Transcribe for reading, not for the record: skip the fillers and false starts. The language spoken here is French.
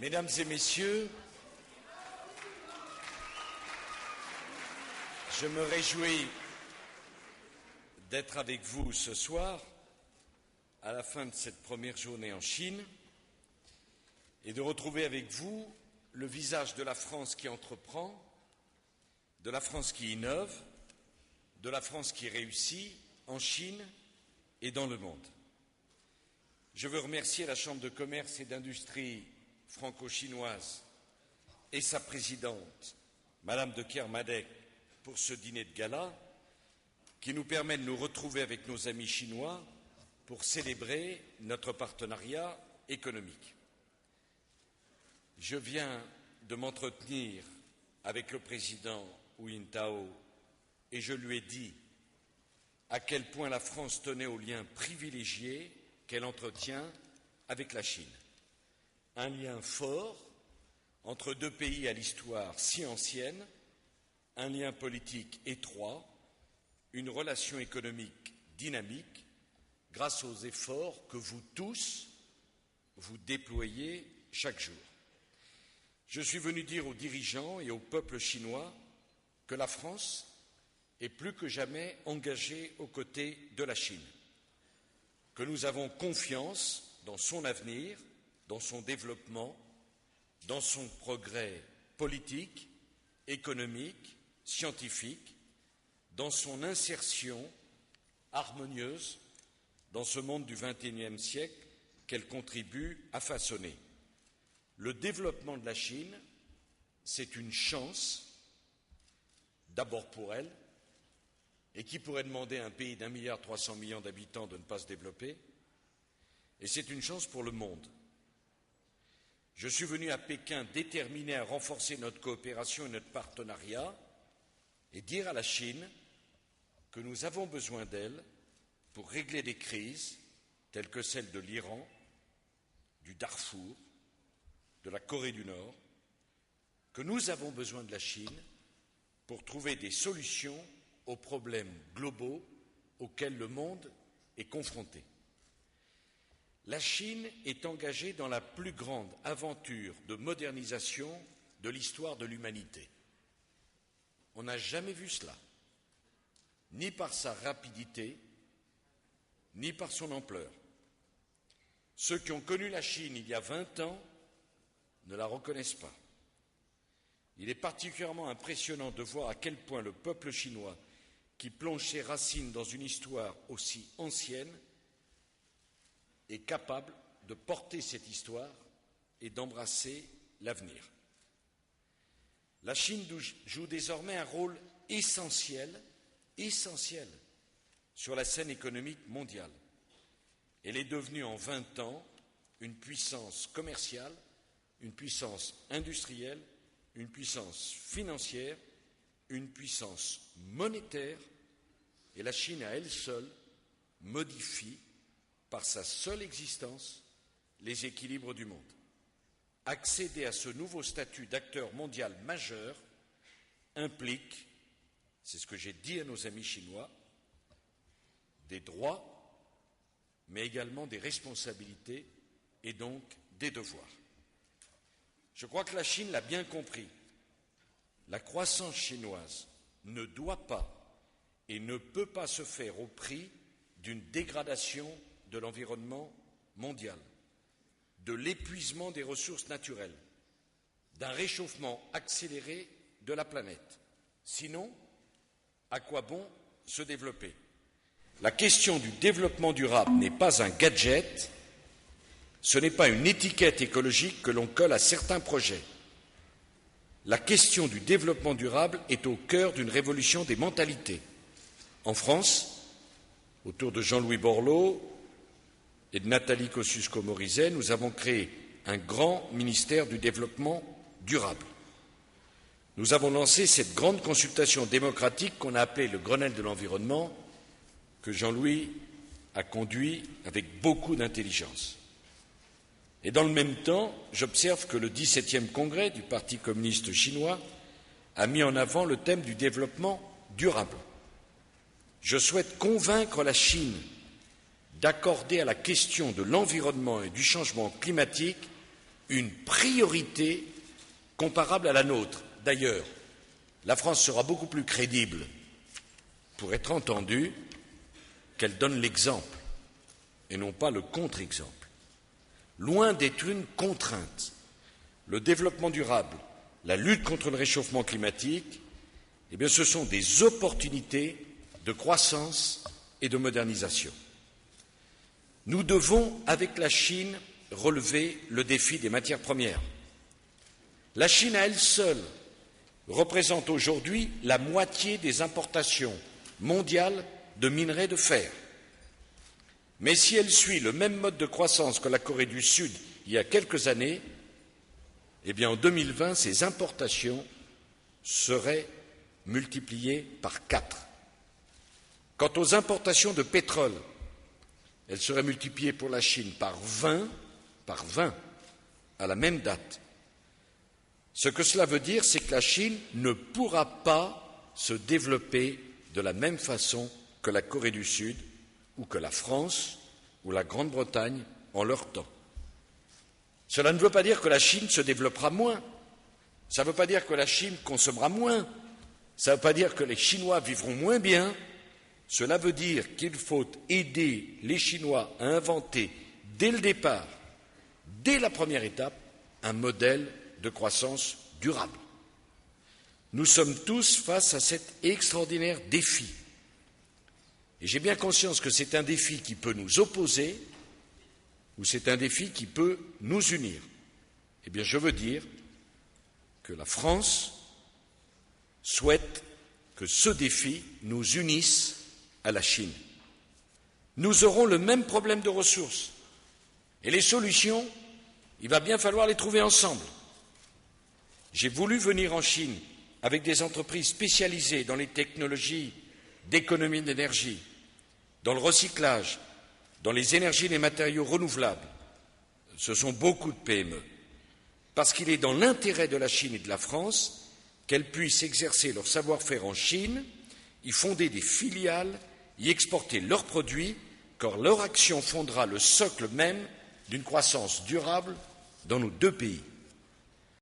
Mesdames et messieurs, je me réjouis d'être avec vous ce soir, à la fin de cette première journée en Chine, et de retrouver avec vous le visage de la France qui entreprend, de la France qui innove, de la France qui réussit en Chine et dans le monde. Je veux remercier la Chambre de commerce et d'industrie franco-chinoise et sa présidente, Madame de Kermadec, pour ce dîner de gala qui nous permet de nous retrouver avec nos amis chinois pour célébrer notre partenariat économique. Je viens de m'entretenir avec le président Hu Jintao et je lui ai dit à quel point la France tenait aux liens privilégiés qu'elle entretient avec la Chine. Un lien fort entre deux pays à l'histoire si ancienne, un lien politique étroit, une relation économique dynamique grâce aux efforts que vous tous, vous déployez chaque jour. Je suis venu dire aux dirigeants et au peuple chinois que la France est plus que jamais engagée aux côtés de la Chine, que nous avons confiance dans son avenir, dans son développement, dans son progrès politique, économique, scientifique, dans son insertion harmonieuse dans ce monde du XXIe siècle qu'elle contribue à façonner. Le développement de la Chine, c'est une chance, d'abord pour elle, et qui pourrait demander à un pays d'1,3 milliard d'habitants de ne pas se développer, et c'est une chance pour le monde. Je suis venu à Pékin déterminé à renforcer notre coopération et notre partenariat et dire à la Chine que nous avons besoin d'elle pour régler des crises telles que celle de l'Iran, du Darfour, de la Corée du Nord, que nous avons besoin de la Chine pour trouver des solutions aux problèmes globaux auxquels le monde est confronté. La Chine est engagée dans la plus grande aventure de modernisation de l'histoire de l'humanité. On n'a jamais vu cela, ni par sa rapidité, ni par son ampleur. Ceux qui ont connu la Chine il y a 20 ans ne la reconnaissent pas. Il est particulièrement impressionnant de voir à quel point le peuple chinois, qui plonge ses racines dans une histoire aussi ancienne, est capable de porter cette histoire et d'embrasser l'avenir. La Chine joue désormais un rôle essentiel sur la scène économique mondiale. Elle est devenue en 20 ans une puissance commerciale, une puissance industrielle, une puissance financière, une puissance monétaire, et la Chine à elle seule modifie par sa seule existence les équilibres du monde. Accéder à ce nouveau statut d'acteur mondial majeur implique, c'est ce que j'ai dit à nos amis chinois, des droits, mais également des responsabilités et donc des devoirs. Je crois que la Chine l'a bien compris. La croissance chinoise ne doit pas et ne peut pas se faire au prix d'une dégradation de l'environnement mondial, de l'épuisement des ressources naturelles, d'un réchauffement accéléré de la planète. Sinon, à quoi bon se développer? La question du développement durable n'est pas un gadget, ce n'est pas une étiquette écologique que l'on colle à certains projets. La question du développement durable est au cœur d'une révolution des mentalités. En France, autour de Jean-Louis Borloo et de Nathalie Kosciusko-Morizet, nous avons créé un grand ministère du développement durable. Nous avons lancé cette grande consultation démocratique qu'on a appelée le Grenelle de l'environnement, que Jean-Louis a conduit avec beaucoup d'intelligence. Et dans le même temps, j'observe que le 17e congrès du Parti communiste chinois a mis en avant le thème du développement durable. Je souhaite convaincre la Chine d'accorder à la question de l'environnement et du changement climatique une priorité comparable à la nôtre. D'ailleurs, la France sera beaucoup plus crédible pour être entendue qu'elle donne l'exemple et non pas le contre-exemple. Loin d'être une contrainte, le développement durable, la lutte contre le réchauffement climatique, eh bien, ce sont des opportunités de croissance et de modernisation. Nous devons, avec la Chine, relever le défi des matières premières. La Chine, à elle seule, représente aujourd'hui la moitié des importations mondiales de minerais de fer. Mais si elle suit le même mode de croissance que la Corée du Sud il y a quelques années, eh bien en 2020, ces importations seraient multipliées par 4. Quant aux importations de pétrole, elles seraient multipliées pour la Chine par 20 à la même date. Ce que cela veut dire, c'est que la Chine ne pourra pas se développer de la même façon que la Corée du Sud ou que la France ou la Grande-Bretagne en leur temps. Cela ne veut pas dire que la Chine se développera moins, ça ne veut pas dire que la Chine consommera moins, ça ne veut pas dire que les Chinois vivront moins bien, cela veut dire qu'il faut aider les Chinois à inventer dès le départ, dès la première étape, un modèle de croissance durable. Nous sommes tous face à cet extraordinaire défi. Et j'ai bien conscience que c'est un défi qui peut nous opposer ou c'est un défi qui peut nous unir. Eh bien, je veux dire que la France souhaite que ce défi nous unisse à la Chine. Nous aurons le même problème de ressources. Et les solutions, il va bien falloir les trouver ensemble. J'ai voulu venir en Chine avec des entreprises spécialisées dans les technologies d'économie d'énergie, dans le recyclage, dans les énergies et les matériaux renouvelables. Ce sont beaucoup de PME, parce qu'il est dans l'intérêt de la Chine et de la France qu'elles puissent exercer leur savoir-faire en Chine, y fonder des filiales, y exporter leurs produits, car leur action fondera le socle même d'une croissance durable dans nos deux pays.